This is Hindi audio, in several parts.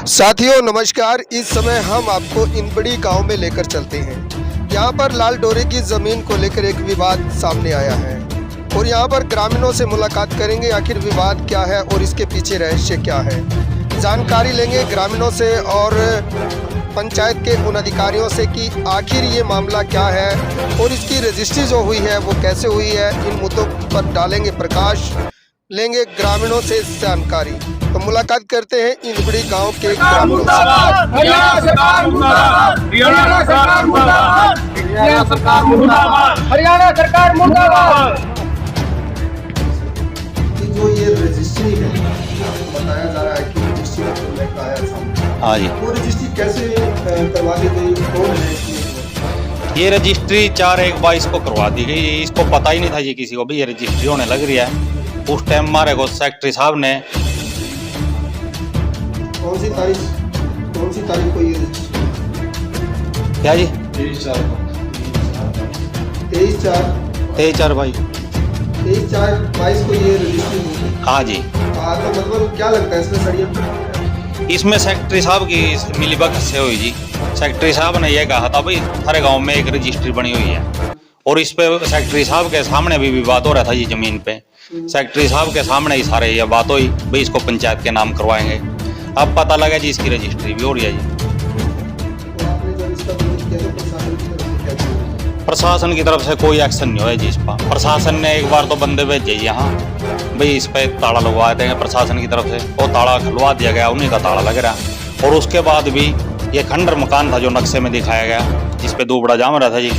साथियों नमस्कार। इस समय हम आपको इनबड़ी गांव में लेकर चलते हैं। यहां पर लाल डोरे की ज़मीन को लेकर एक विवाद सामने आया है और यहां पर ग्रामीणों से मुलाकात करेंगे। आखिर विवाद क्या है और इसके पीछे रहस्य क्या है, जानकारी लेंगे ग्रामीणों से और पंचायत के उन अधिकारियों से कि आखिर ये मामला क्या है और इसकी रजिस्ट्री जो हुई है वो कैसे हुई है। इन मुद्दों पर डालेंगे प्रकाश, लेंगे ग्रामीणों से जानकारी। तो मुलाकात करते हैं इनबड़ी गांव के ग्रामीणों से। हरियाणा सरकार मुर्दाबाद, हरियाणा सरकार मुर्दाबाद, हरियाणा सरकार मुर्दाबाद, हरियाणा सरकार मुर्दाबाद। जो ये रजिस्ट्री है, आपको बताया जा रहा है कि रजिस्ट्री को लेकर आया सामने। हाँ जी, वो रजिस्ट्री कैसे करवा दी गई, कौन है इसमें? ये रजिस्ट्री 4/1/22 को करवा दी गई। इसको पता ही नहीं था जी किसी को भी ये रजिस्ट्री होने लग रही है। उस टाइम हमारे को सेक्रेटरी साहब ने कौन सी तारीख को ये रजिस्ट्री? क्या जी 23/4/22 को ये रजिस्ट्री हुई। हाँ जी, तो मतलब क्या लगता है इसमें षड्यंत्र? इसमें सेक्रेटरी साहब की मिलीभगत से हुई जी। सेक्रेटरी साहब ने ये कहा था भाई हमारे गांव में एक रजिस्ट्री बनी हुई है और इस पे सेक्रेटरी साहब के सामने भी विवाद हो रहा था जी जमीन पे। सेक्रेटरी साहब के सामने ही सारे ये बात हुई भाई इसको पंचायत के नाम करवाएंगे। अब पता लगा जी इसकी रजिस्ट्री भी हो रही है जी। तो आपने जब इसका विरोध किया तो प्रशासन की तरफ से क्या किया? प्रशासन की तरफ से कोई एक्शन नहीं हुआ जी इस पर। प्रशासन ने एक बार तो बंदे भेजे यहाँ भाई इस पे ताला लगवा देंगे प्रशासन की तरफ से, वो ताला खुलवा दिया गया, उन्हीं का ताला लग रहा। और उसके बाद भी ये खंडर मकान था जो नक्शे में दिखाया गया जिसपे दूबड़ा जाम रहा था जी,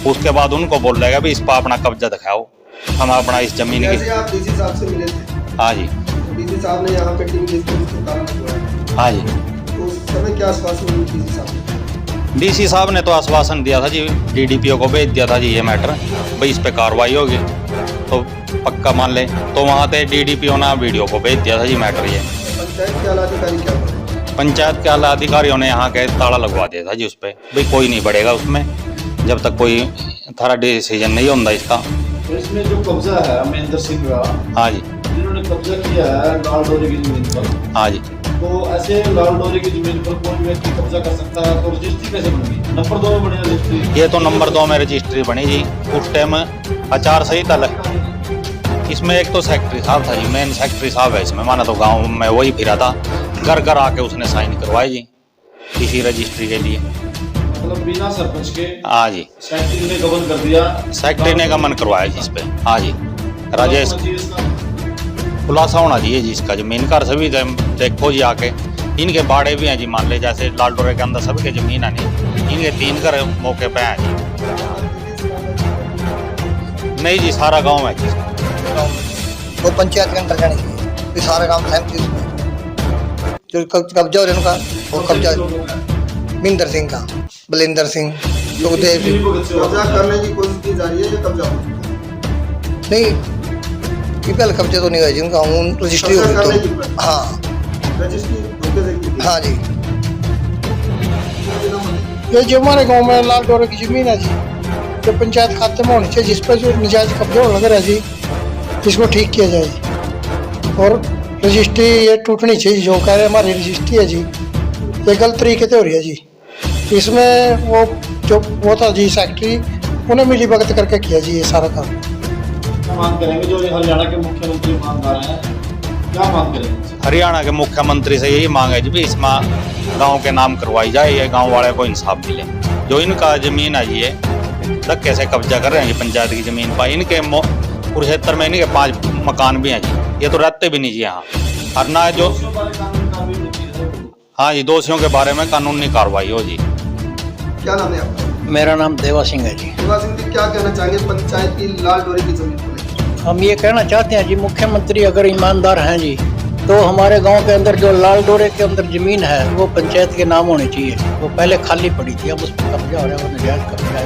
उसके बाद उनको बोल देगा भी इस पर अपना कब्जा दिखाओ, हम अपना इस जमीन जैसे की। आप डीसी साहब से मिले थे, हाँ जी, डीसी साहब ने यहाँ पे टीम भेज कर उसको ताला लगवाया, हाँ जी। तो उस समय क्या आश्वासन दिया डीसी साहब ने? डीसी साहब ने तो आश्वासन दिया था जी, डीडीपीओ को भेज दिया था जी ये मैटर भाई इस पे कार्रवाई होगी तो पक्का मान ले। तो वहाँ पे डीडीपीओ ने वीडियो को भेज दिया था जी मैटर ये। पंचायत के आला अधिकारी क्या बोले? पंचायत के आला अधिकारियों ने यहाँ के ताला लगवा दिया था जी उस पर भाई कोई नहीं बढ़ेगा उसमें जब तक कोई थारा डिसीजन नहीं होता इसका। तो इसमें जो कब्जा है महेंद्र सिंह का, हाँ जी, जिन्होंने कब्जा किया है लाल डोरे की जमीन पर, हाँ जी। तो ऐसे लाल डोरे की जमीन पर कोई व्यक्ति कब्जा कर सकता है, तो रजिस्ट्री कैसे बनेगी? नंबर 2 में बनी रजिस्ट्री। ये तो नंबर 2 में रजिस्ट्री बनी जी। उस टाइम आचार संहिता इसमें एक तो सेक्रेटरी साहब था जी, मेन सेक्रेटरी साहब है इसमें, माना तो गाँव में वही फिरा था, घर घर आके उसने साइन करवाए जी इसी रजिस्ट्री के लिए। मतलब बिना सरपंच के हाँ जी, सेक्रेटरी ने गबन कर दिया, सेक्रेटरी ने गमन करवाया जी इस पे। हाँ जी, राजेश खुलासा होना चाहिए जी इसका। जमीन का सभी देखो जी आके, इनके बाड़े भी हैं जी, मान ले जैसे लाल डोरे के अंदर सबके जमीन है नहीं, इनके 3 घर मौके पे हैं जी। नहीं जी, सारा गांव है जी। वो पंचायत के अंदर जाने चाहिए, सारा काम सहमति उसमें जो कब्जा हो रहा है उनका, वो कब्जा मिंदर सिंह का, बलिंदर सिंह, सुखदेव सिंह। कब्जा करने की कोशिश की जा रही है या कब्जा हो? नहीं, पहले कब्जे तो नहीं हुए जिनका रजिस्ट्री हो करने की तो बात। हाँ रजिस्ट्री धोखे से की थी। हाँ जी। ये जो हमारे गांव में लाल डोरे की जमीन है जी, जो पंचायत खाते में होनी चाहिए, जिस पर जो नजायज कब्जा होने लगा है जी, इसको ठीक किया जाए। और रजिस्ट्री ये टूटनी चाहिए, जो कह रहे हैं हमारी रजिस्ट्री है जी, ये गलत तरीके से हो रही है जी। इसमें वो जो वो था जी सेक्रेटरी, उन्हें मिली भगत करके किया जी ये सारा काम। क्या मांग करेंगे? जो हरियाणा के मुख्यमंत्री मांग रहे हैं, क्या मांग करेंगे? हरियाणा के मुख्यमंत्री से यही मांग है जी भी इसमें गांव के नाम करवाई जाए, ये गांव वाले को इंसाफ मिले। जो इनका जमीन है ये धक्के से कब्जा कर रहे हैं जी पंचायत की जमीन पर। इनके कुरुक्षेत्र में इनके 5 मकान भी हैं जी, ये तो रहते भी नहीं जी यहाँ। और ना जो हाँ जी, दोषियों के बारे में कानूनी कार्रवाई हो जी। क्या नाम है आपका? मेरा नाम देवा सिंह है जी। देवा सिंह जी, क्या कहना चाहेंगे पंचायत की लाल डोरे की जमीन को लेकर? हम ये कहना चाहते हैं जी, मुख्यमंत्री अगर ईमानदार हैं जी, तो हमारे गांव के अंदर जो लाल डोरे के अंदर जमीन है वो पंचायत के नाम होनी चाहिए। वो पहले खाली पड़ी थी, अब उस पर कब्जा हो रहा है, वो नजायज कब्जा है,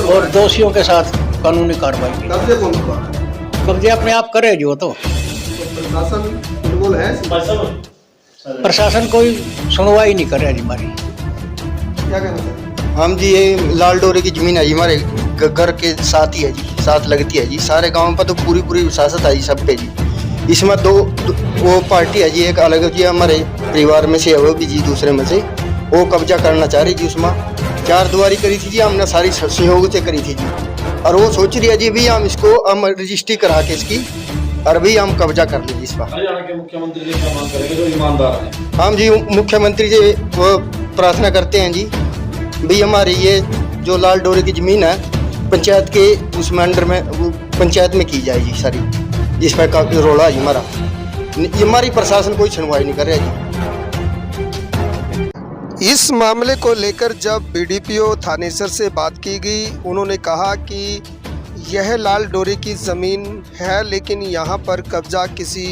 और दोषियों के साथ कानूनी कार्रवाई की। कब्जे कौन करवा रहा है? कब्जे अपने आप करे जो, तो प्रशासन इन्वॉल्व है? प्रशासन कोई सुनवाई नहीं कर रहा जी हमारी। क्या कहना चाहते हैं? हम जी ये लाल डोरे की जमीन है जी, हमारे घर के साथ ही है जी, साथ लगती है जी। सारे गाँव पर तो पूरी विरासत है जी सब पे जी। इसमें वो पार्टी है जी, एक अलग जी हमारे परिवार में से है वो भी जी, दूसरे में से वो कब्जा करना चाह रही जी। उसमें 4 दुआरी करी थी जी, हमने सारी सहयोग से करी थी जी, और वो सोच रही है जी भी हम इसको हम रजिस्ट्री करा के इसकी और भी हम कब्जा कर लीजिए इस पर। हरियाणा के मुख्यमंत्री जी क्या मांग करेंगे जो ईमानदार हैं? हम जी मुख्यमंत्री जी वो प्रार्थना करते हैं जी भी हमारी ये जो लाल डोरे की ज़मीन है पंचायत के उसमें अंडर में पंचायत में की जाए जी सारी, जिस पर काफ़ी रोला है जी हमारा। ये हमारी प्रशासन कोई सुनवाई नहीं कर रहा जी। इस मामले को लेकर जब बीडीपीओ थानेसर से बात की गई, उन्होंने कहा कि यह लाल डोरे की ज़मीन है, लेकिन यहाँ पर कब्जा किसी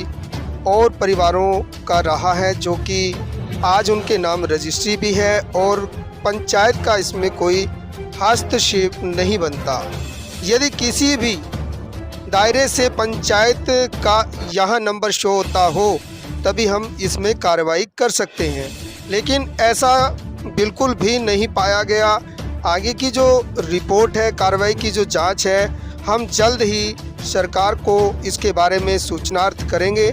और परिवारों का रहा है, जो कि आज उनके नाम रजिस्ट्री भी है और पंचायत का इसमें कोई हस्तक्षेप नहीं बनता। यदि किसी भी दायरे से पंचायत का यहाँ नंबर शो होता हो तभी हम इसमें कार्रवाई कर सकते हैं, लेकिन ऐसा बिल्कुल भी नहीं पाया गया। आगे की जो रिपोर्ट है, कार्रवाई की जो जांच है, हम जल्द ही सरकार को इसके बारे में सूचनार्थ करेंगे।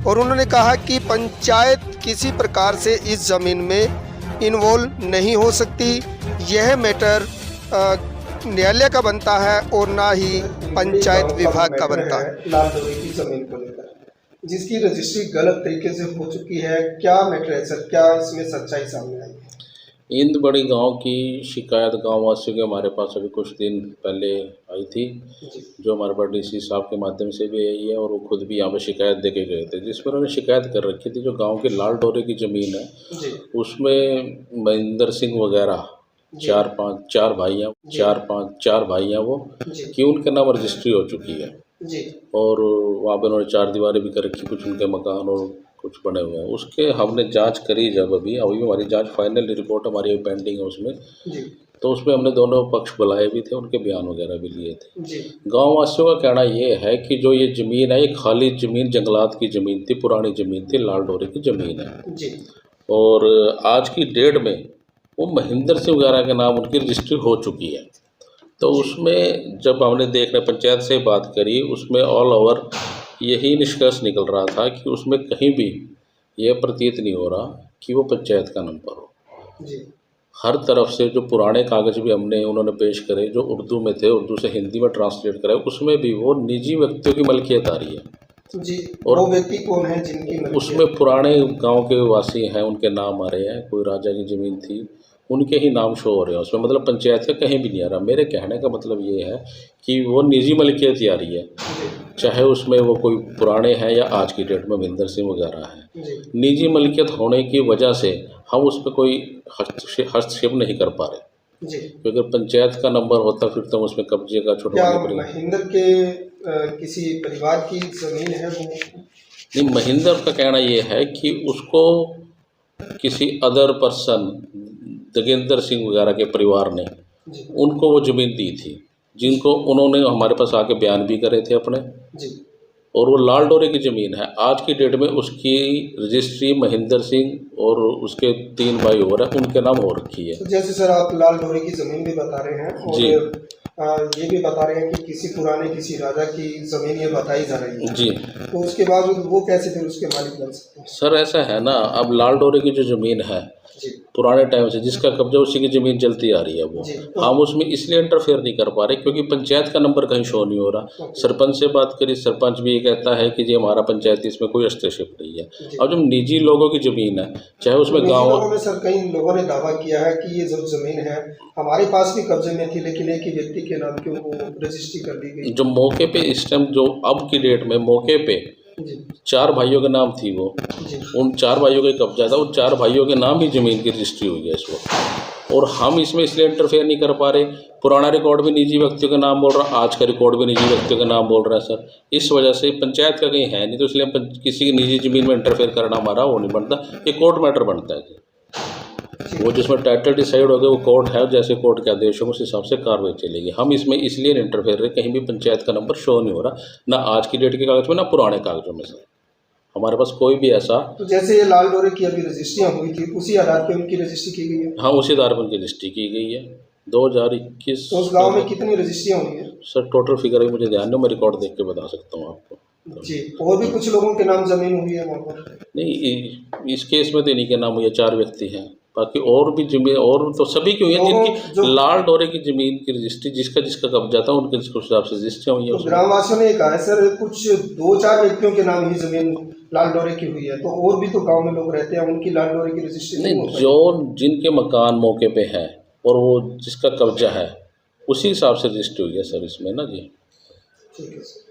और उन्होंने कहा कि पंचायत किसी प्रकार से इस ज़मीन में इन्वॉल्व नहीं हो सकती। यह मैटर न्यायालय का बनता है और ना ही पंचायत विभाग का बनता है। लाल डोरे की जमीन को लेकर जिसकी रजिस्ट्री गलत तरीके से हो चुकी है, क्या मैटर है सर, क्या इसमें सच्चाई सामने आई है? इंदबड़ी गांव की शिकायत गांव वासियों के हमारे पास अभी कुछ दिन पहले आई थी, जो हमारे पास डीसी साहब के माध्यम से भी आई है और वो खुद भी यहाँ पे शिकायत दे के गए थे, जिसमें उन्होंने शिकायत कर रखी थी जो गांव की लाल डोरे की ज़मीन है उसमें महेंद्र सिंह वगैरह चार भाई हैं वो कि उनके नाम रजिस्ट्री हो चुकी है और वहाँ पे उन्होंने 4 दीवारें भी कर रखी, कुछ उनके मकान और कुछ बने हुए हैं। उसके हमने जांच करी, जब अभी हमारी जांच फाइनल रिपोर्ट हमारी अभी पेंडिंग है उसमें, तो उसमें हमने दोनों पक्ष बुलाए भी थे, उनके बयान वगैरह भी लिए थे। गाँव वासियों का कहना ये है कि जो ये ज़मीन है ये खाली ज़मीन जंगलात की ज़मीन थी, पुरानी ज़मीन थी, लाल डोरे की ज़मीन है और आज की डेट में वो महेंद्र सिंह वगैरह के नाम उनकी रजिस्ट्री हो चुकी है। तो उसमें जब हमने देखने पंचायत से बात करी, उसमें ऑल ओवर यही निष्कर्ष निकल रहा था कि उसमें कहीं भी यह प्रतीत नहीं हो रहा कि वो पंचायत का नंबर हो। हर तरफ से जो पुराने कागज़ भी हमने उन्होंने पेश करे, जो उर्दू में थे, उर्दू से हिंदी में ट्रांसलेट कराए, उसमें भी वो निजी व्यक्तियों की मलकियत आ रही है जी। और वो व्यक्ति कौन है जिनकी मलकियत? उसमें पुराने गांव के वासी हैं, उनके नाम आ रहे हैं, कोई राजा की ज़मीन थी उनके ही नाम शो हो रहे हैं उसमें, मतलब पंचायत का कहीं भी नहीं आ रहा। मेरे कहने का मतलब ये है कि वो निजी मलकियत ही आ रही है, चाहे उसमें वो कोई पुराने हैं या आज की डेट में महेंद्र सिंह वगैरह हैं। निजी मलकियत होने की वजह से हम उस पर कोई हस्तक्षेप नहीं कर पा रहे, क्योंकि पंचायत का नंबर होता फिर तो उसमें कब्जे का छुटवाने महेंद्र के किसी परिवार की ज़मीन है वो? नहीं, महेंद्र का कहना ये है कि उसको किसी अदर पर्सन दगेंद्र सिंह वगैरह के परिवार ने उनको वो ज़मीन दी थी, जिनको उन्होंने हमारे पास आके बयान भी करे थे अपने, और वो लाल डोरे की ज़मीन है। आज की डेट में उसकी रजिस्ट्री महेंद्र सिंह और उसके 3 भाई और हैं, उनके नाम हो रखी है। तो जैसे सर आप लाल डोरे की ज़मीन भी बता रहे हैं और ये भी बता रहे हैं कि किसी पुराने किसी राजा की ज़मीन ये बताई जा रही है जी, तो उसके बाद वो कैसे फिर उसके मालिक बन सकते हैं? सर ऐसा है ना, अब लाल डोरे की जो ज़मीन है पुराने टाइम से जिसका कब्जा उसी की ज़मीन चलती आ रही है, वो हम उसमें इसलिए इंटरफेयर नहीं कर पा रहे क्योंकि पंचायत का नंबर कहीं शो नहीं हो रहा। सरपंच से बात करी, सरपंच भी ये कहता है कि जी हमारा पंचायत इसमें कोई हस्तक्षेप नहीं है। अब जब निजी लोगों की ज़मीन है, चाहे उसमें गाँव में, सर कई लोगों ने दावा किया है कि ये जो ज़मीन है हमारे पास भी कब्जे में थी, लेकिन एक ही व्यक्ति के नाम क्यों वो रजिस्ट्री कर दी गई। जो मौके पे इस टाइम जो अब की डेट में मौके पे 4 भाइयों के नाम थी, वो उन 4 भाइयों का कब्जा था, उन 4 भाइयों के नाम ही ज़मीन की रजिस्ट्री हुई है इस वक्त, और हम इसमें इसलिए इंटरफेयर नहीं कर पा रहे। पुराना रिकॉर्ड भी निजी व्यक्तियों का नाम बोल रहा, आज का रिकॉर्ड भी निजी व्यक्तियों का नाम बोल रहा है सर। इस वजह से पंचायत का कहीं है नहीं, तो इसलिए किसी की निजी ज़मीन में इंटरफेयर करना हमारा वो नहीं बनता, ये कोर्ट मैटर बनता है जी। वो जिसमें टाइटल डिसाइड हो गया वो कोर्ट है, जैसे कोर्ट के आदेश होंगे उस हिसाब से कार्रवाई चलेगी। हम इसमें इसलिए इंटरफेयर रहे, कहीं भी पंचायत का नंबर शो नहीं हो रहा, ना आज की डेट के कागज़ में ना पुराने कागजों में सर, हमारे पास कोई भी ऐसा। तो जैसे ये लाल डोरे की अभी रजिस्ट्रियाँ हुई थी, उसी आधार पे उनकी रजिस्ट्री की गई है? हाँ, उसी आधार पर उनकी रजिस्ट्री की गई है 2021। तो उस गाँव में कितनी रजिस्ट्रियाँ हुई है सर? टोटल फिगर भी मुझे ध्यान नहीं, मैं रिकॉर्ड देख के बता सकता हूँ आपको। जी, और भी कुछ लोगों के नाम जमीन हुई है वहाँ पर? नहीं, इस केस में तो इन्हीं के नाम हुए 4 व्यक्ति हैं, बाकी और भी जमीन और तो सभी की हुई है जिनकी लाल डोरे की जमीन की रजिस्ट्री जिसका जिसका कब्जा था उनके हिसाब से रजिस्ट्री हुई है। तो ग्रामवासियों ने कहा है सर कुछ 2-4 व्यक्तियों के नाम ही जमीन लाल डोरे की हुई है, तो और भी तो गांव में लोग रहते हैं, उनकी लाल डोरे की रजिस्ट्री नहीं, जो जिनके मकान मौके पे है और वो जिसका कब्जा है उसी हिसाब से रजिस्ट्री हुई है सर इसमें ना जी। ठीक है सर।